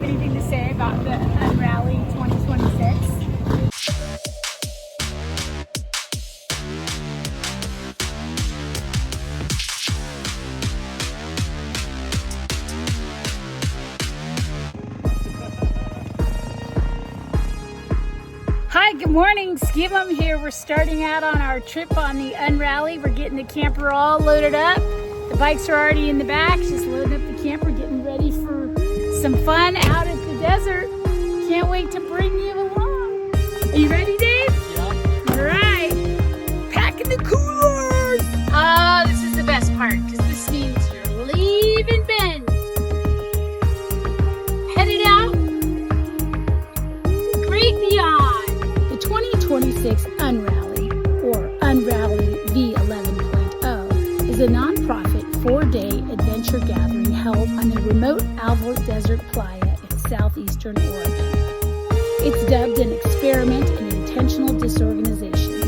Anything to say about the UnRally 2026? Hi, good morning. SkiMum here. We're starting out on our trip on the UnRally. We're getting the camper all loaded up. The bikes are already in the back. Just loading up the camper, getting ready for some fun out at the desert. Can't wait to bring you along. Are you ready, Dave? Yeah. All right. Packing the coolers. Oh, this is the best part because this means you're leaving Bend. Headed out. Great beyond. The 2026 UnRally, or UnRally V11.0, is a non-profit 4-day adventure gathering held on the remote Alvord Desert playa in southeastern Oregon. It's dubbed an experiment in intentional disorganization.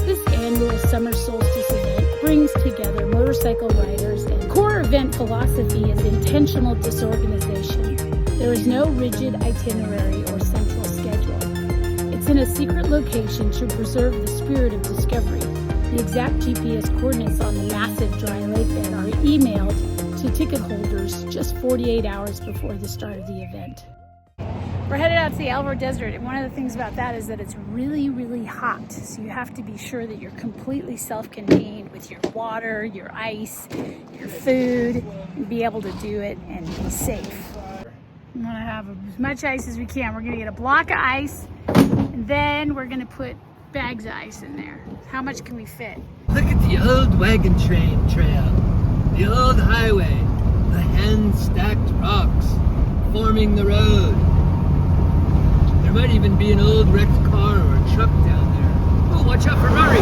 This annual summer solstice event brings together motorcycle riders, and core event philosophy is intentional disorganization. There is no rigid itinerary or central schedule. It's in a secret location to preserve the spirit of discovery. The exact GPS coordinates on the massive dry lake bed are emailed to ticket holders just 48 hours before the start of the event. We're headed out to the Alvord Desert, and one of the things about that is that it's really, really hot. So you have to be sure that you're completely self-contained with your water, your ice, your food, and be able to do it and be safe. We want to have as much ice as we can. We're going to get a block of ice, and then we're going to put bags of ice in there. How much can we fit? Look at the old wagon train trail, the old highway, the hand-stacked rocks forming the road. There might even be an old wrecked car or a truck down there. Oh, watch out, Ferrari!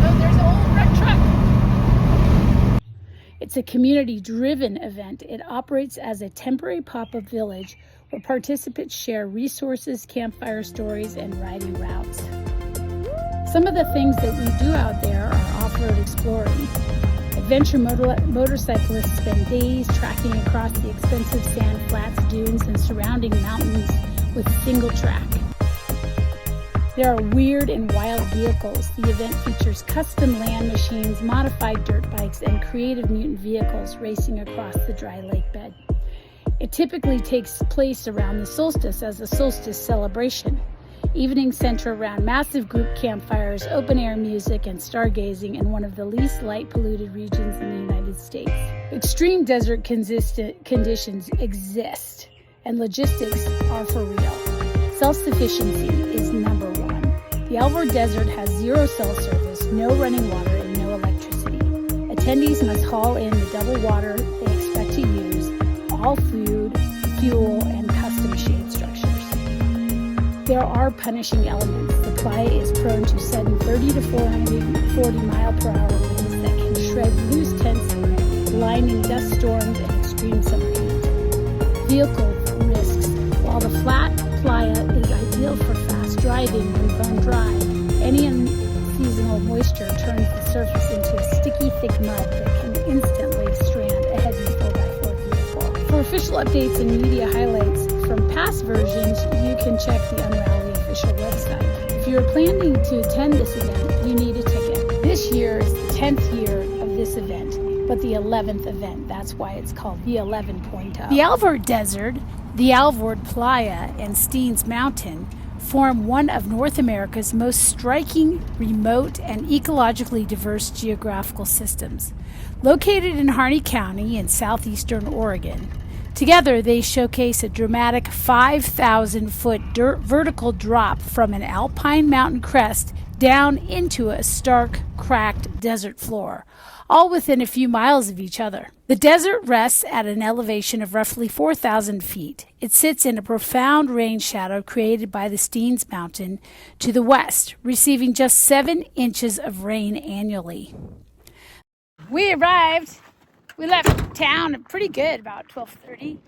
Oh, there's an old wrecked truck. It's a community-driven event. It operates as a temporary pop-up village where participants share resources, campfire stories, and riding routes. Some of the things that we do out there are off-road exploring. Adventure motorcyclists spend days trekking across the expensive sand flats, dunes, and surrounding mountains with single track. There are weird and wild vehicles. The event features custom land machines, modified dirt bikes, and creative mutant vehicles racing across the dry lake bed. It typically takes place around the solstice as a solstice celebration. Evenings center around massive group campfires, open-air music, and stargazing in one of the least light-polluted regions in the United States. Extreme desert conditions exist, and logistics are for real. Self-sufficiency is number one. The Alvord Desert has zero cell service, no running water, and no electricity. Attendees must haul in the double water they expect to use, all food, fuel, and custom shade structures. There are punishing elements. The playa is prone to sudden 30 to 440 mile per hour winds that can shred loose tents, blinding dust storms, and extreme summer heat. Vehicle risks. While the flat playa is ideal for fast driving when bone dry, any unseasonal moisture turns the surface into a sticky, thick mud that can instantly strand a heavy 4x4 vehicle. For official updates and media highlights from past versions, you can check the UnRally official website. If you're planning to attend this event, you need a ticket. This year is the 10th year of this event, but the 11th event. That's why it's called the 11.0. The Alvord Desert, the Alvord Playa, and Steens Mountain form one of North America's most striking, remote, and ecologically diverse geographical systems. Located in Harney County in southeastern Oregon, together they showcase a dramatic 5,000-foot vertical drop from an alpine mountain crest down into a stark, cracked desert floor, all within a few miles of each other. The desert rests at an elevation of roughly 4,000 feet. It sits in a profound rain shadow created by the Steens Mountain to the west, receiving just 7 inches of rain annually. We arrived. We left town pretty good, about 12:30,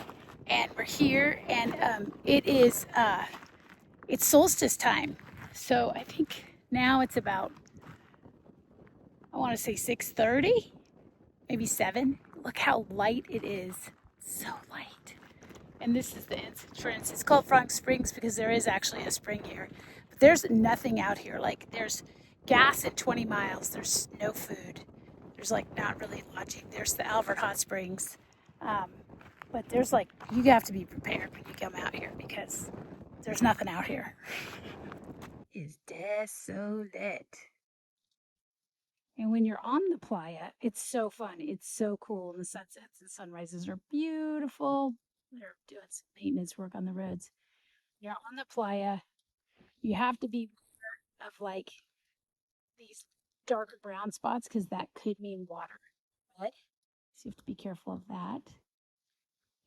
and we're here, and it's solstice time. So I think now it's about I want to say 6:30, maybe 7. Look how light it is. So light. And this is the entrance. It's called Frog Springs because there is actually a spring here. But there's nothing out here. Like, there's gas at 20 miles. There's no food. There's like not really lodging. There's the Alvord Hot Springs. But there's like, you have to be prepared when you come out here because there's nothing out here. It's desolate. And when you're on the playa, it's so fun. It's so cool. And the sunsets and sunrises are beautiful. They're doing some maintenance work on the roads. You're on the playa. You have to be aware of like these darker brown spots because that could mean water. But so you have to be careful of that.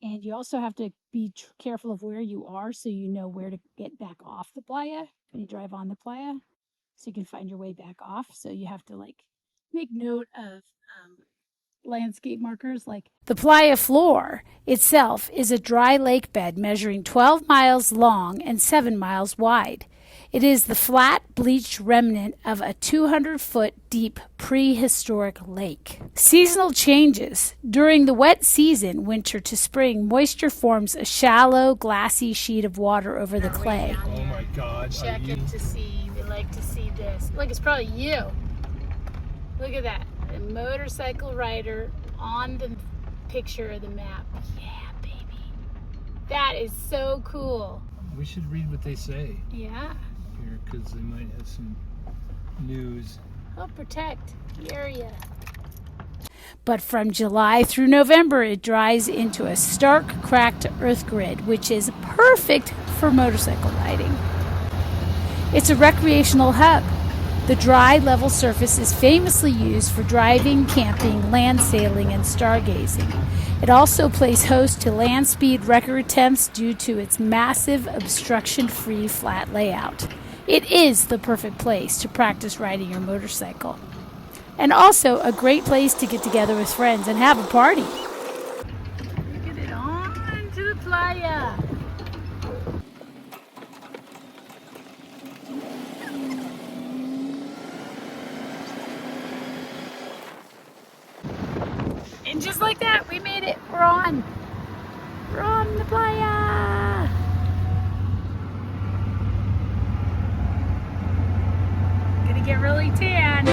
And you also have to be careful of where you are so you know where to get back off the playa when you drive on the playa. So you can find your way back off. So you have to like make note of landscape markers. Like the playa floor itself is a dry lake bed measuring 12 miles long and 7 miles wide. It is the flat, bleached remnant of a 200-foot deep prehistoric lake. Seasonal changes. During the wet season, winter to spring, moisture forms a shallow, glassy sheet of water over the clay. Oh my God. Check it to see. We like to see this. Look, it's probably you. Look at that. A motorcycle rider on the picture of the map. Yeah, baby. That is so cool. We should read what they say Yeah. here because they might have some news. Help protect the area. But from July through November, it dries into a stark, cracked earth grid, which is perfect for motorcycle riding. It's a recreational hub. The dry, level surface is famously used for driving, camping, land sailing, and stargazing. It also plays host to land speed record attempts due to its massive, obstruction-free flat layout. It is the perfect place to practice riding your motorcycle. And also a great place to get together with friends and have a party. Look at it, on to the playa. And just like that, we made it. We're on. We're on the playa. Gonna get really tan.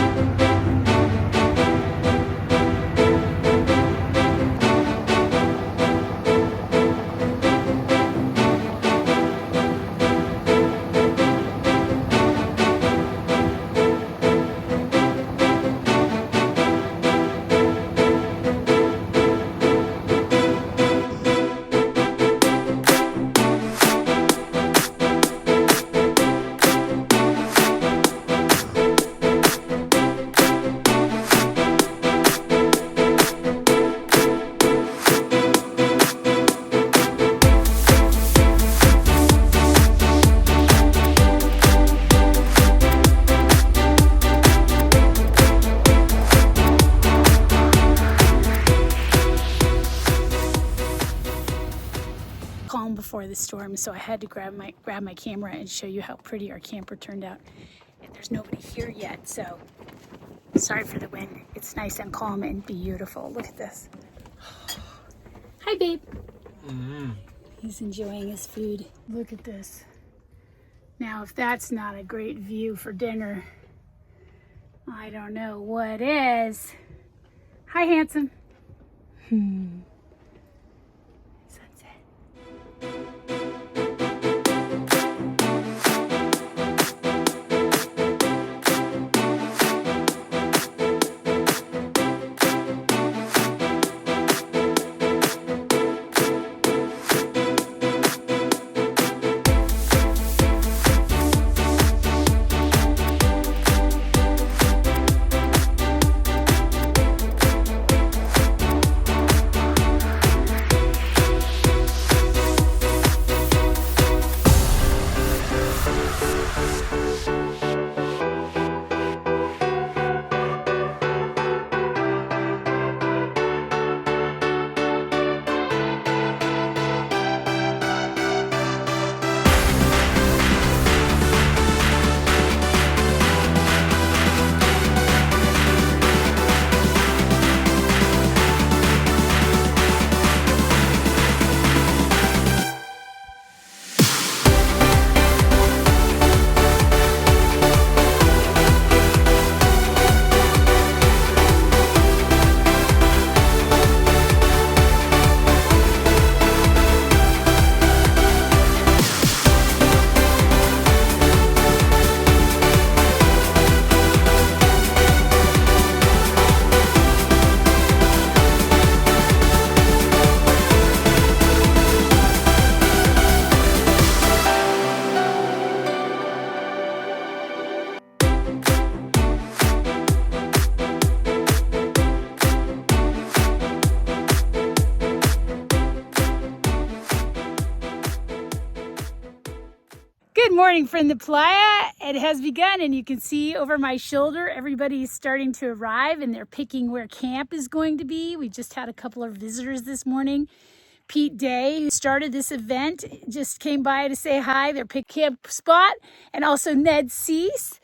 Calm before the storm, so I had to grab my camera and show you how pretty our camper turned out. And there's nobody here yet, so sorry for the wind. It's nice and calm and beautiful. Look at this. Hi, babe. He's enjoying his food. Look at this. Now, if that's not a great view for dinner, I don't know what is. Hi, handsome. Good morning from the playa. It has begun, and you can see over my shoulder everybody's starting to arrive, and they're picking where camp is going to be. We just had a couple of visitors this morning. Pete Day, who started this event, just came by to say hi. They're picking camp spot, and also Ned Cease.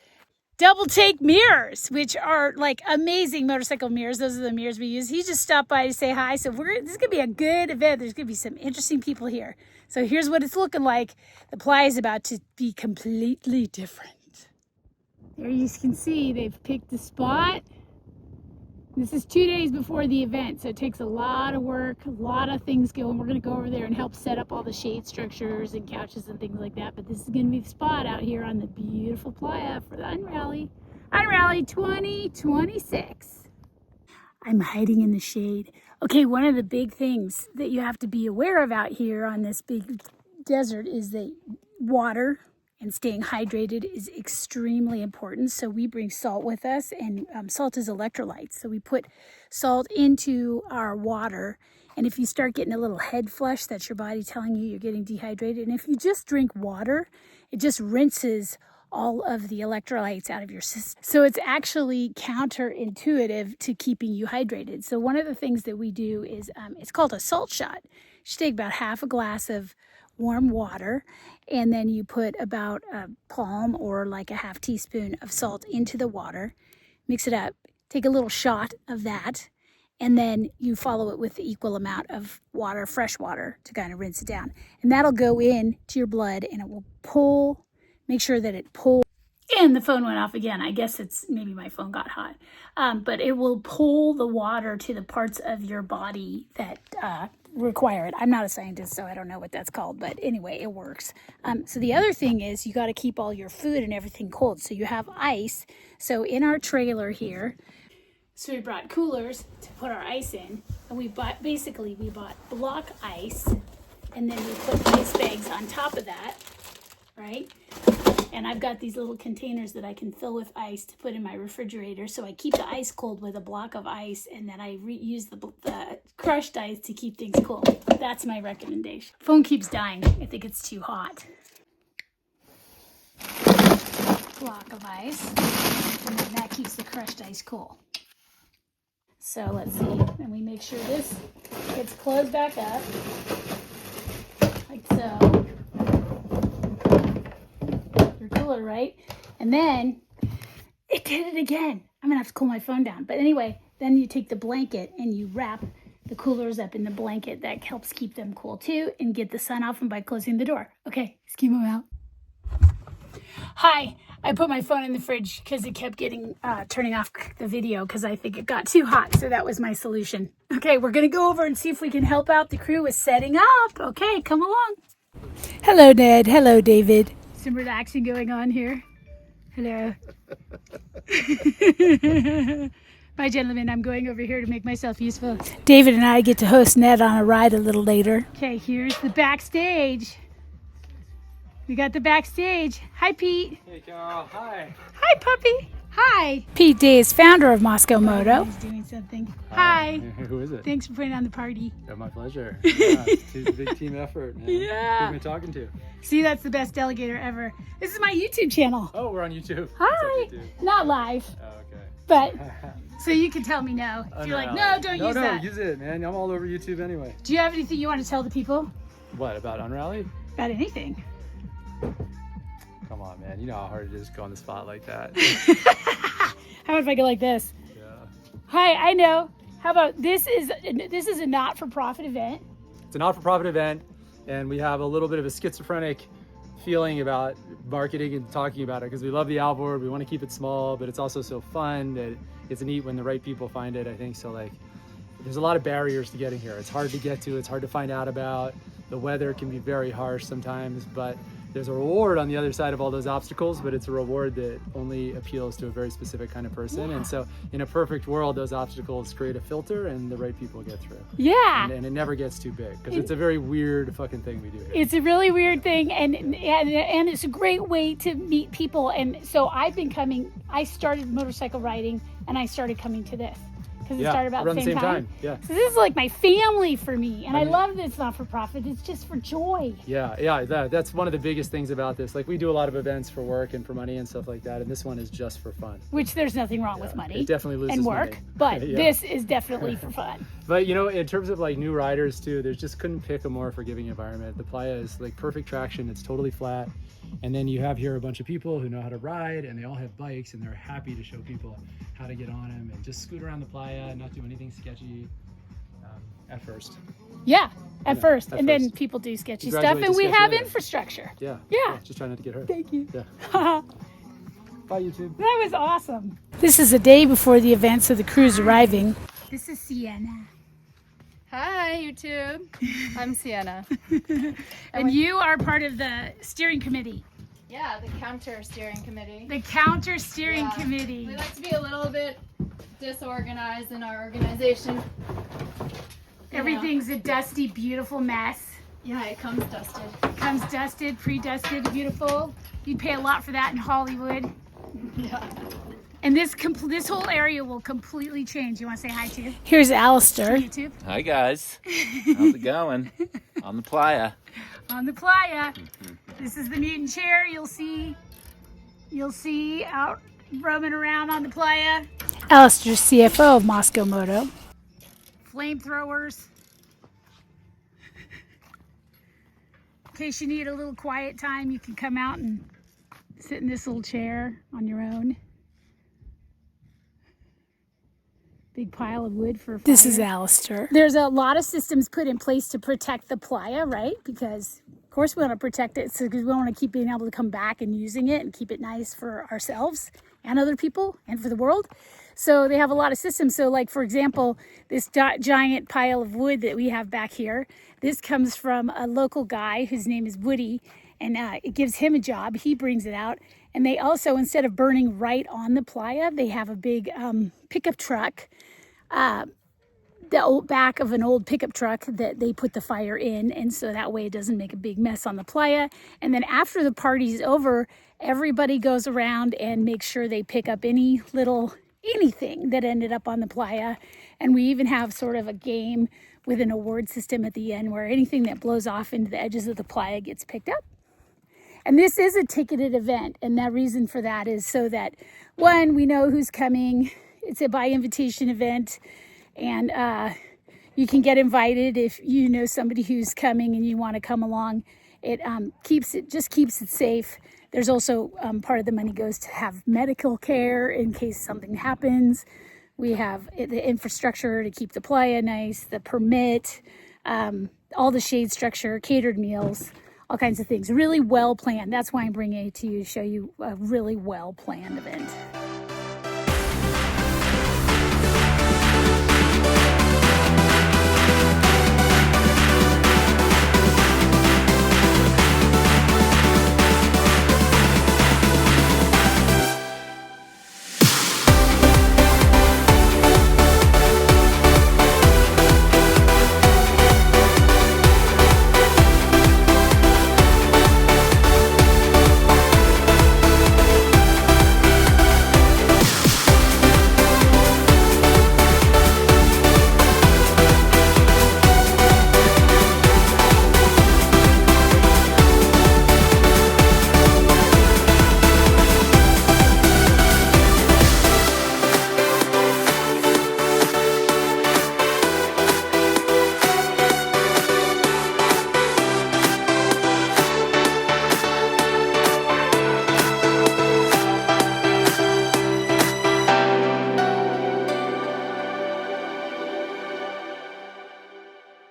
Double take mirrors, which are like amazing motorcycle mirrors. Those are the mirrors we use. He just stopped by to say hi. So this is gonna be a good event. There's gonna be some interesting people here. So here's what it's looking like. The playa is about to be completely different. There you can see they've picked the spot. This is 2 days before the event, so it takes a lot of work, a lot of things going. We're gonna go over there and help set up all the shade structures and couches and things like that. But this is gonna be the spot out here on the beautiful playa for the UnRally. UnRally 2026. I'm hiding in the shade. Okay, one of the big things that you have to be aware of out here on this big desert is that water and staying hydrated is extremely important. So we bring salt with us, and salt is electrolytes. So we put salt into our water, and if you start getting a little head flush, that's your body telling you you're getting dehydrated. And if you just drink water, it just rinses all of the electrolytes out of your system. So it's actually counterintuitive to keeping you hydrated. So one of the things that we do is, it's called a salt shot. You should take about half a glass of warm water, and then you put about a palm or like a half teaspoon of salt into the water, mix it up, take a little shot of that, and then you follow it with the equal amount of water, fresh water, to kind of rinse it down. And that'll go in to your blood, and it will pull, make sure that it pulls. And the phone went off again. I guess it's maybe my phone got hot. But it will pull the water to the parts of your body that require it. I'm not a scientist, so I don't know what that's called. But anyway, it works. So the other thing is you got to keep all your food and everything cold. So you have ice. So in our trailer here, so we brought coolers to put our ice in. And we bought block ice. And then we put ice bags on top of that, right? And I've got these little containers that I can fill with ice to put in my refrigerator. So I keep the ice cold with a block of ice, and then I reuse the crushed ice to keep things cool. That's my recommendation. Phone keeps dying. I think it's too hot. Block of ice, and then that keeps the crushed ice cool. So let's see, and we make sure this gets closed back up, like so. Cooler, right? And then it did it again. I'm gonna have to cool my phone down. But anyway, then you take the blanket and you wrap the coolers up in the blanket. That helps keep them cool too, and get the sun off them by closing the door. Okay, SkiMum out. Hi, I put my phone in the fridge because it kept getting turning off the video because I think it got too hot. So that was my solution. Okay, we're gonna go over and see if we can help out the crew with setting up. Okay, come along. Hello, Ned. Hello, David. Some relaxing going on here. Hello. My gentlemen, I'm going over here to make myself useful. David and I get to host Ned on a ride a little later. Okay, here's the backstage. We got the backstage. Hi, Pete. Hey, Carol. Hi. Hi, puppy. Hi. Pete Day is founder of Moscow Moto. He's doing something. Hi. Who is it? Thanks for putting on the party. Oh, my pleasure. Yeah, it's a big team effort, man. Yeah. Who am I talking to? See, that's the best delegator ever. This is my YouTube channel. Oh, we're on YouTube. Hi. YouTube? Not live, Oh, okay. but so you can tell me no. If you're like, no, don't use that. No, use it, man. I'm all over YouTube anyway. Do you have anything you want to tell the people? What, about UnRally? About anything. Come on, man. You know how hard it is to go on the spot like that. How about if I go like this? Yeah. Hi, I know. How about this is a not-for-profit event. It's a not-for-profit event, and we have a little bit of a schizophrenic feeling about marketing and talking about it because we love the Alvord. We want to keep it small, but it's also so fun that it's neat when the right people find it, I think. So, like, there's a lot of barriers to getting here. It's hard to get to. It's hard to find out about. The weather can be very harsh sometimes, but there's a reward on the other side of all those obstacles, but it's a reward that only appeals to a very specific kind of person. Yeah. And so in a perfect world, those obstacles create a filter and the right people get through. Yeah. And it never gets too big because it's a very weird fucking thing we do here. It's a really weird thing, and it's a great way to meet people. And so I've been coming, I started motorcycle riding and I started coming to this. because it started about around the same time. Yeah. So this is like my family for me, and I love this not-for-profit. It's just for joy. Yeah, that's one of the biggest things about this. Like we do a lot of events for work and for money and stuff like that, and this one is just for fun. Which there's nothing wrong with money. It definitely loses and work, money. but this is definitely for fun. But you know, in terms of like new riders too, there's just couldn't pick a more forgiving environment. The playa is like perfect traction. It's totally flat. And then you have here a bunch of people who know how to ride, and they all have bikes, and they're happy to show people how to get on them and just scoot around the playa and not do anything sketchy at first. Yeah, at first. At and first. then people do sketchy stuff, Graduate and to we sketchy have later. infrastructure. Yeah. Yeah. Just trying not to get hurt. Thank you. Yeah. That Bye, YouTube. was awesome. This is a day before the event, so the crew's arriving. This is Sienna. Hi, YouTube. I'm Sienna. And you are part of the steering committee. Yeah, the counter steering committee. The counter steering Yeah. committee. We like to be a little bit disorganized in our organization. Everything's a dusty, beautiful mess. Yeah, it comes dusted. It comes dusted, pre-dusted, beautiful. You'd pay a lot for that in Hollywood. Yeah. And this whole area will completely change. You want to say hi to? Here's Alistair. YouTube. Hi guys, how's it going? On the playa. On the playa. This is the mutant chair you'll see out roaming around on the playa. Alistair's CFO of Moto. Flamethrowers. In case you need a little quiet time, you can come out and sit in this little chair on your own. Big pile of wood for a fire. This is Alistair. There's a lot of systems put in place to protect the playa, right? Because of course we want to protect it because we want to keep being able to come back and using it and keep it nice for ourselves and other people and for the world. So they have a lot of systems. So like, for example, this giant pile of wood that we have back here, this comes from a local guy whose name is Woody, and it gives him a job. He brings it out. And they also, instead of burning right on the playa, they have a big pickup truck, the old back of an old pickup truck that they put the fire in. And so that way it doesn't make a big mess on the playa. And then after the party's over, everybody goes around and makes sure they pick up anything that ended up on the playa. And we even have sort of a game with an award system at the end where anything that blows off into the edges of the playa gets picked up. And this is a ticketed event, and the reason for that is so that, one, we know who's coming. It's a by invitation event, and you can get invited if you know somebody who's coming and you want to come along. It just keeps it safe. There's also part of the money goes to have medical care in case something happens. We have the infrastructure to keep the playa nice, the permit, all the shade structure, catered meals, all kinds of things. Really well planned. That's why I'm bringing it to you, to show you a really well planned event.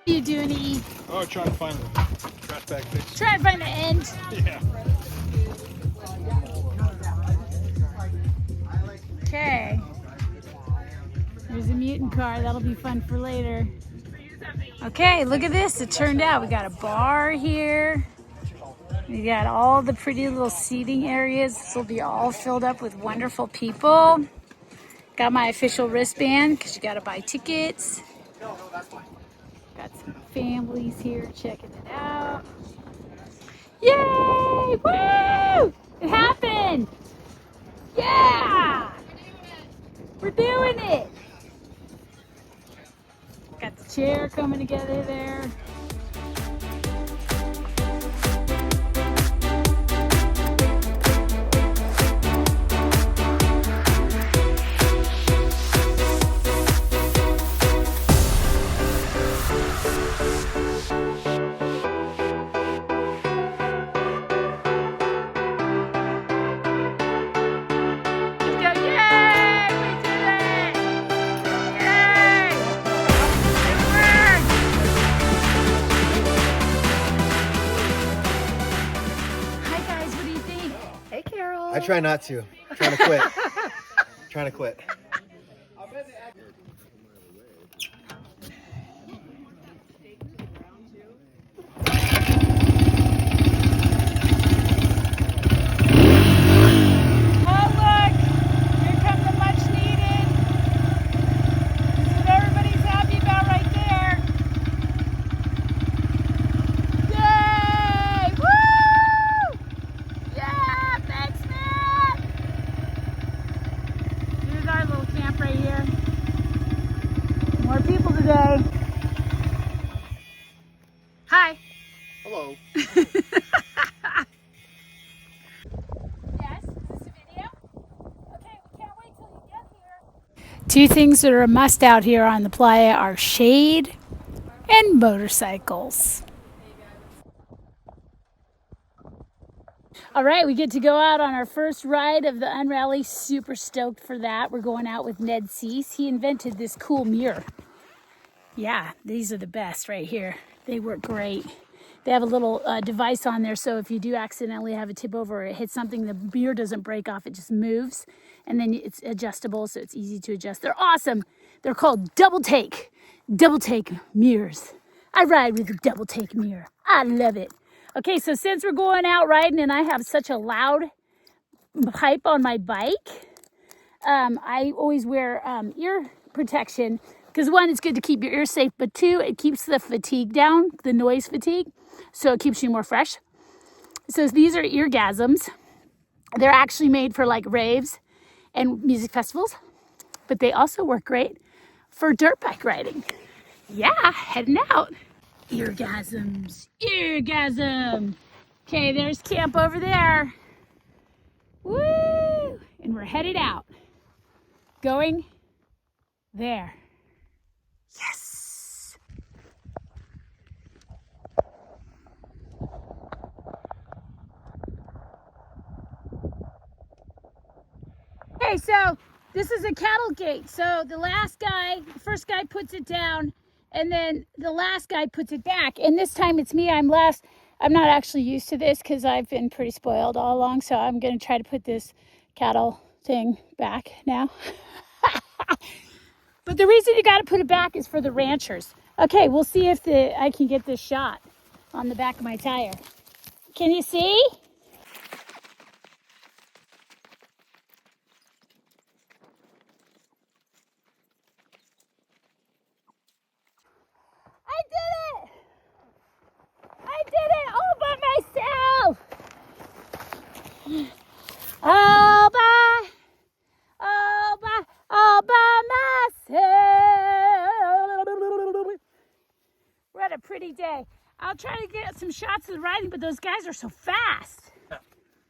What are you doing to eat? Oh, trying to find the trash bag fix. Try to find the end. Yeah. Okay. There's a mutant car. That'll be fun for later. Okay, look at this. It turned out we got a bar here. We got all the pretty little seating areas. This will be all filled up with wonderful people. Got my official wristband because you got to buy tickets. Got some families here checking it out. Yay! Woo! It happened! Yeah! We're doing it! coming together there. I try not to. I'm trying to quit. Trying to quit. Hi. Hello. Yes, is this a video? Okay, we can't wait till you get here. Two things that are a must out here on the playa are shade and motorcycles. All right, we get to go out on our first ride of the UnRally. Super stoked for that. We're going out with Ned Cease. He invented this cool mirror. Yeah, these are the best right here. They work great. They have a little device on there, so if you do accidentally have a tip over or it hits something, the mirror doesn't break off, it just moves. And then it's adjustable, so it's easy to adjust. They're awesome. They're called double take mirrors. I ride with a double take mirror. I love it. Okay, so since we're going out riding and I have such a loud pipe on my bike, I always wear ear protection because one, it's good to keep your ears safe, but two, it keeps the fatigue down, the noise fatigue, so it keeps you more fresh. So these are eargasms. They're actually made for like raves and music festivals, but they also work great for dirt bike riding. Yeah, heading out. Eargasms, eargasm. Okay, there's camp over there. Woo! And we're headed out. Going there. Yes! Okay, so this is a cattle gate. So the first guy puts it down, and then the last guy puts it back. And this time it's me, I'm last. I'm not actually used to this because I've been pretty spoiled all along. So I'm going to try to put this cattle thing back now. But the reason you got to put it back is for the ranchers. Okay, we'll see if I can get this shot on the back of my tire. Can you see? I did it! I did it all by myself! All by myself! What a pretty day. I'll try to get some shots of the riding, but those guys are so fast.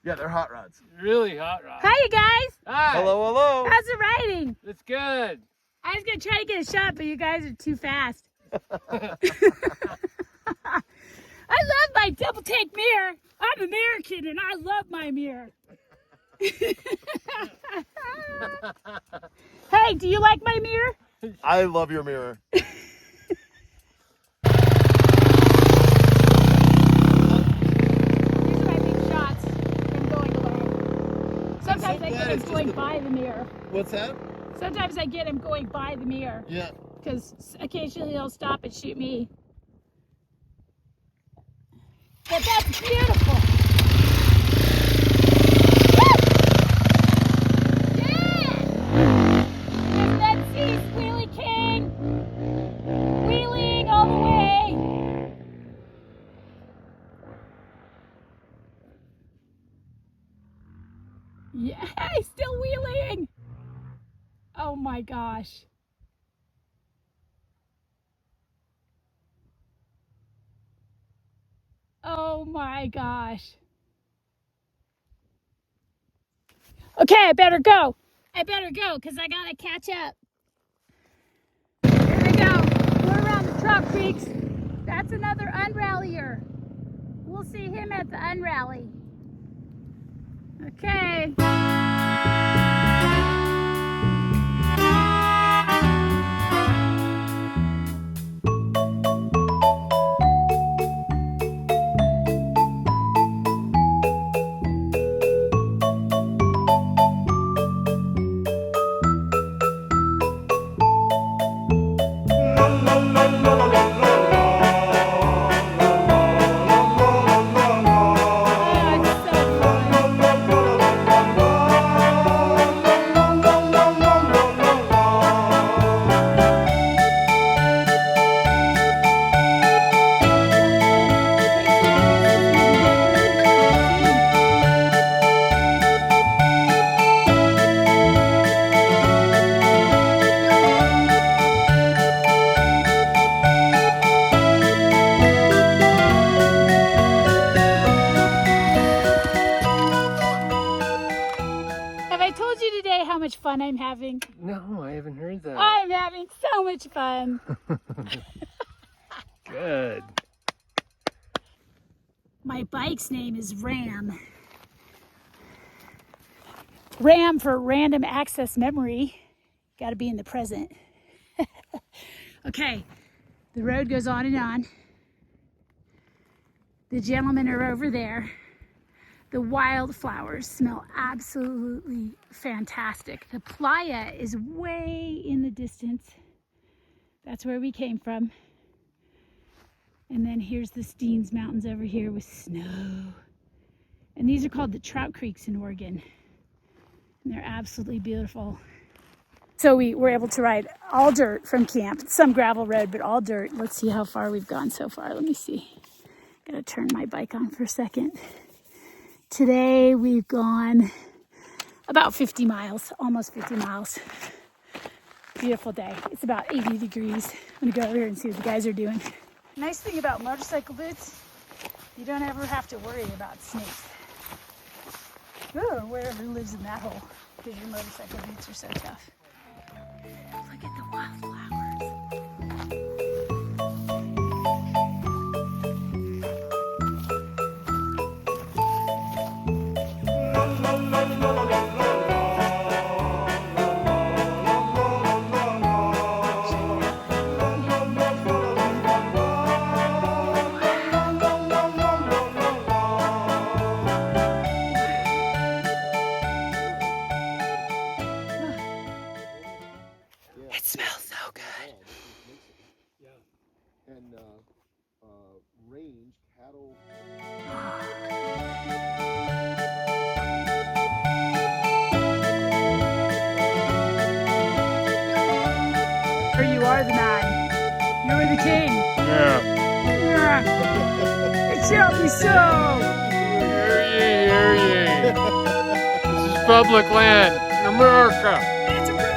Yeah, they're hot rods. Really hot rod. Hi, you guys. Hi. Hello, hello. How's the riding? It's good. I was going to try to get a shot, but you guys are too fast. I love my double take mirror. I'm American and I love my mirror. Hey, do you like my mirror? I love your mirror. These are my big shots from going away. Sometimes I get him going by the mirror. What's that? Sometimes I get him going by the mirror. Yeah. Because occasionally he'll stop and shoot me. But that's beautiful. Yeah! Let's see, Wheelie King. Wheeling all the way. Yeah, he's still wheeling. Oh my gosh. Oh my gosh. Okay, I better go. I better go because I gotta catch up. Here we go. We're around the Trout Creeks. That's another unrallyer. We'll see him at the unrally. Okay. Have I told you today how much fun I'm having? No, I haven't heard that. I'm having so much fun. Good. My bike's name is Ram. RAM for random access memory. Got to be in the present. Okay, the road goes on and on. The gentlemen are over there. The wildflowers smell absolutely fantastic. The playa is way in the distance. That's where we came from. And then here's the Steens Mountains over here with snow. And these are called the Trout Creeks in Oregon. And they're absolutely beautiful. So we were able to ride all dirt from camp. Some gravel road, but all dirt. Let's see how far we've gone so far. Let me see. Gotta turn my bike on for a second. Today we've gone about 50 miles, almost 50 miles. Beautiful day. It's about 80 degrees. I'm gonna go over here and see what the guys are doing. Nice thing about motorcycle boots, you don't ever have to worry about snakes. Or wherever lives in that hole, because your motorcycle boots are so tough. Look at the wildflowers. It smells so good. And range cattle. You are the man. You're the king. Yeah. It shall be so. Hear ye. This is public land in America. It's a road.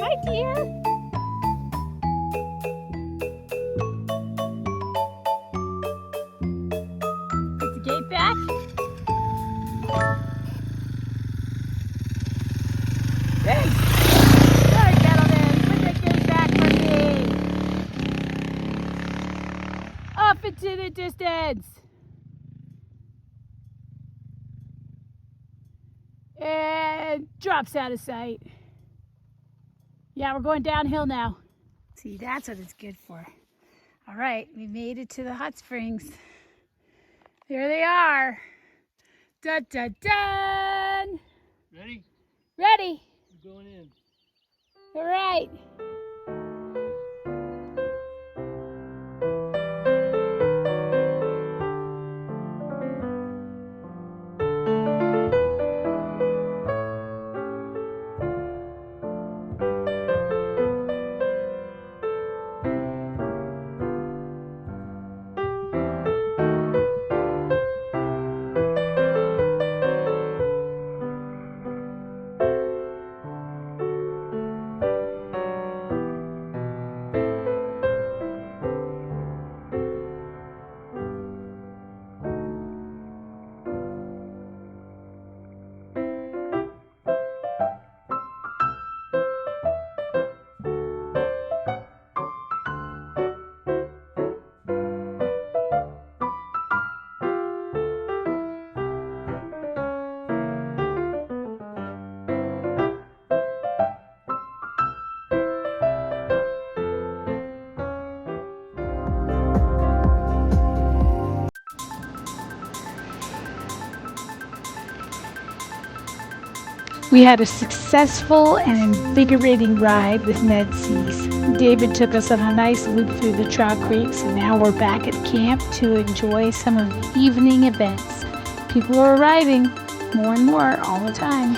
Hi, dear. Put the gate back. Thanks. Sorry, gentlemen. Put the gate back for me. Off into the distance. And drops out of sight. Yeah, we're going downhill now. See, that's what it's good for. All right, we made it to the hot springs. There they are. Dun, dun, dun. Ready? Ready. We're going in. All right. We had a successful and invigorating ride with Ned Seas. David took us on a nice loop through the Trout Creeks, and now we're back at camp to enjoy some of the evening events. People are arriving more and more all the time.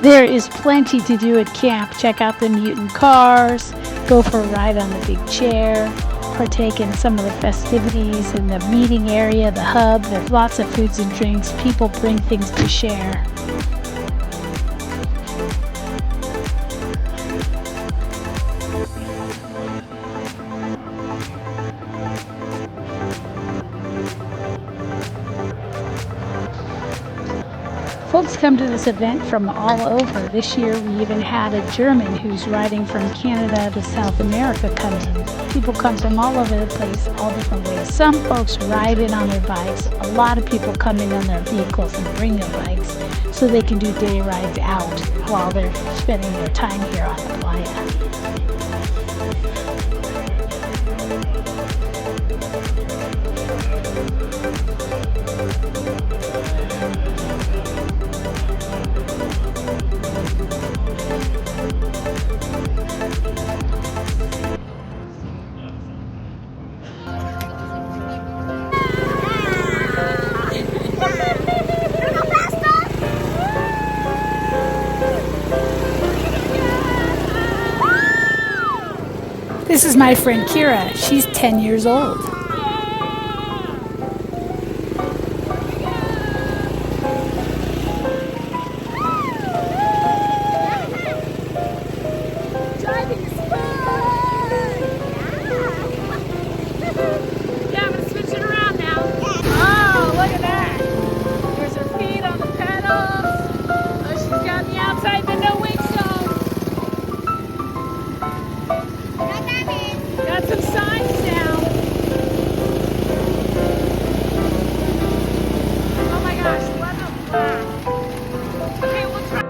There is plenty to do at camp. Check out the mutant cars, go for a ride on the big chair, partake in some of the festivities in the meeting area, the hub. There's lots of foods and drinks. People bring things to share. Folks come to this event from all over. This year we even had a German who's riding from Canada to South America come in. People come from all over the place, all different ways. Some folks ride in on their bikes. A lot of people come in on their vehicles and bring their bikes so they can do day rides out while they're spending their time here on the playa. This is my friend Kira. She's 10 years old. Driving is fun! Yeah, I'm gonna switch it around now. Oh, look at that! There's her feet on the pedals. Oh, she's got the outside the no wake zone. Got some signs down. Oh my gosh, what a blast. Okay, we'll try.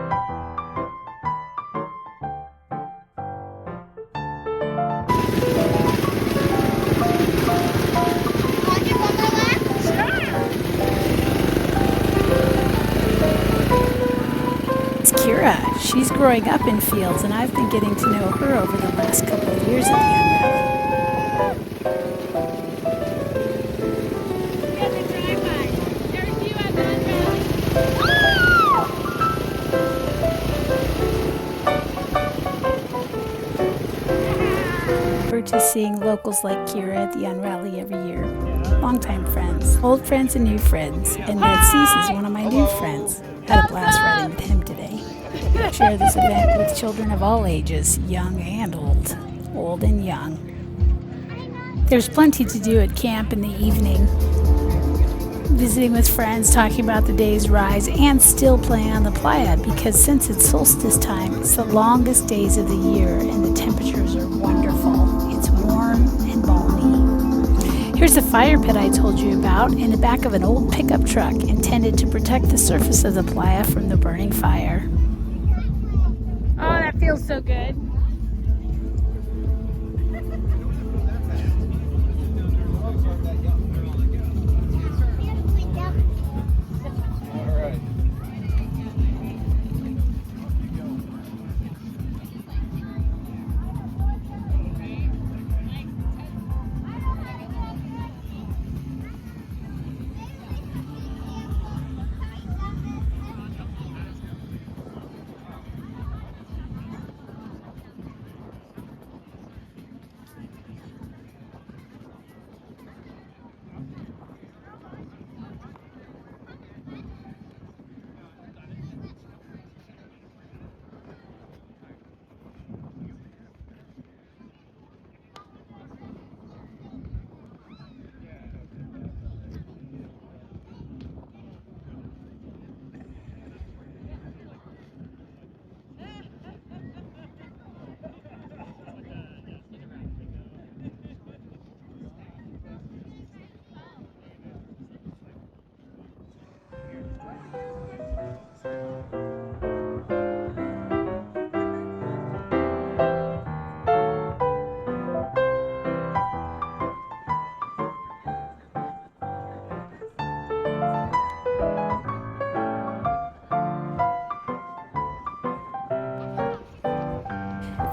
It's Kira. She's growing up in fields, and I've been getting to know her over the last couple of years at the UnRally. To seeing locals like Kira at the UnRally every year. Longtime friends, old friends and new friends, and Ned Cease is one of my new friends. Had a blast riding with him today. Share this event with children of all ages, young and old, old and young. There's plenty to do at camp in the evening. Visiting with friends, talking about the day's rides, and still playing on the playa because since it's solstice time, it's the longest days of the year and the temperatures are wonderful. It's warm and balmy. Here's the fire pit I told you about in the back of an old pickup truck intended to protect the surface of the playa from the burning fire. Oh, that feels so good.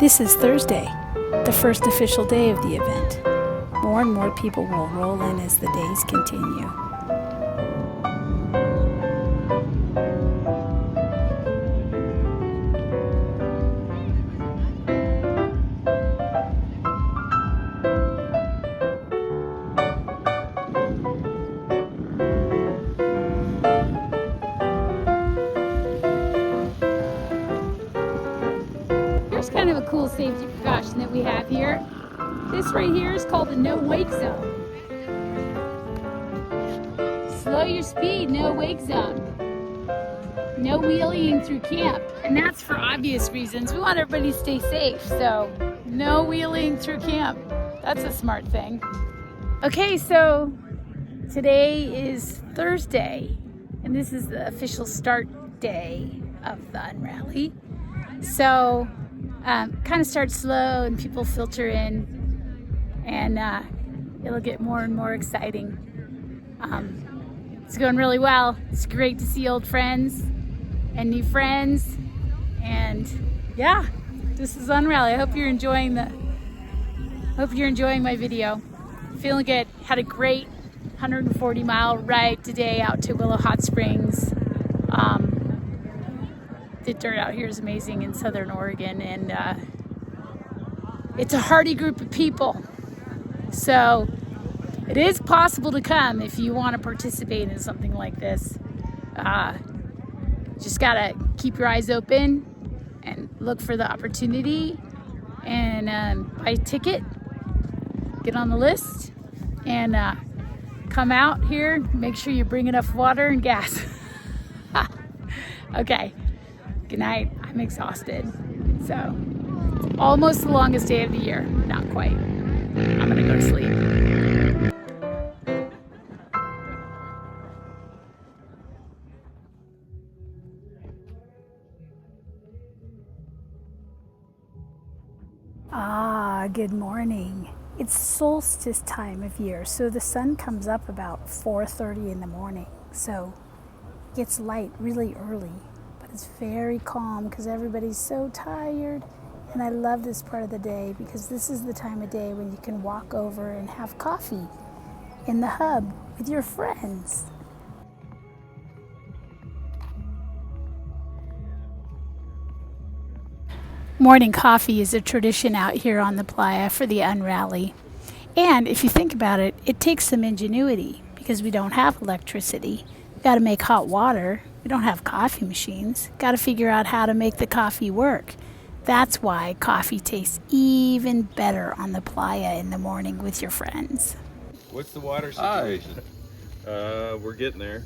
This is Thursday, the first official day of the event. More and more people will roll in as the days continue. Here's kind of a cool safety precaution that we have here. This right here is called the no wake zone. Slow your speed, no wake zone. No wheeling through camp. And that's for obvious reasons. We want everybody to stay safe, so no wheeling through camp. That's a smart thing. Okay, so today is Thursday, and this is the official start day of the UnRally. So kind of start slow and people filter in, and it'll get more and more exciting. It's going really well. It's great to see old friends and new friends, and yeah, this is UnRally. I hope you're enjoying my video. Feeling good. Had a great 140-mile ride today out to Willow Hot Springs. The dirt out here is amazing in Southern Oregon, and it's a hardy group of people. So it is possible to come if you want to participate in something like this. Just gotta keep your eyes open and look for the opportunity, and buy a ticket, get on the list, and come out here. Make sure you bring enough water and gas. Okay. Good night. I'm exhausted. So, almost the longest day of the year. Not quite. I'm gonna go to sleep. Good morning. It's solstice time of year, so the sun comes up about 4:30 in the morning. So, it gets light really early. It's very calm because everybody's so tired, and I love this part of the day because this is the time of day when you can walk over and have coffee in the hub with your friends. Morning coffee is a tradition out here on the playa for the UnRally. And if you think about it, it takes some ingenuity because we don't have electricity. We've got to make hot water. We don't have coffee machines. Got to figure out how to make the coffee work. That's why coffee tastes even better on the playa in the morning with your friends. What's the water situation? We're getting there.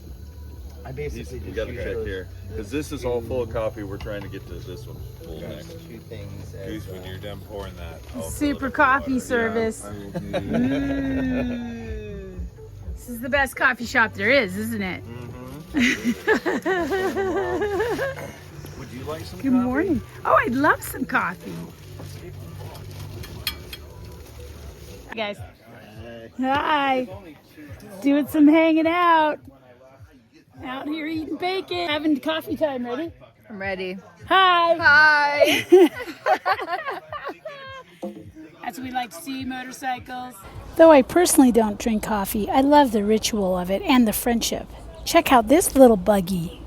I basically You got to check here because this is all full of coffee. We're trying to get to this one full next. two things. Goose, when you're done pouring that, I'll fill it Super up with coffee water. service. Yeah, I will do. This is the best coffee shop there is, isn't it? Would you like some Good coffee? morning. Oh, I'd love some coffee. Hi, guys. Hi. Doing some hanging out. Out here eating bacon. Having coffee time. Ready? I'm ready. Hi. Hi. That's what we like to see, motorcycles. Though I personally don't drink coffee, I love the ritual of it and the friendship. Check out this little buggy.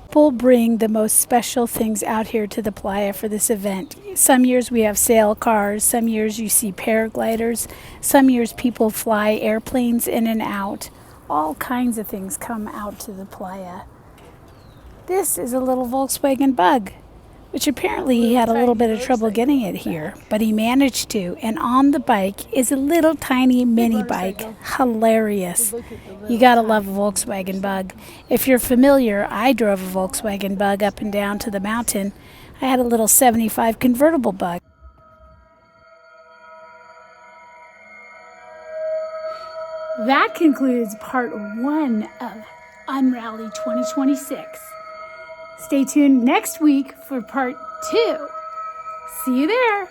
People bring the most special things out here to the playa for this event. Some years we have sail cars, some years you see paragliders, some years people fly airplanes in and out. All kinds of things come out to the playa. This is a little Volkswagen Bug, which apparently he had a little bit of trouble getting it here, but he managed to. And on the bike is a little tiny mini bike. Hilarious. You gotta love a Volkswagen Bug. If you're familiar, I drove a Volkswagen Bug up and down to the mountain. I had a little 75 convertible Bug. That concludes part 1 of UnRally 2026. Stay tuned next week for part 2. See you there.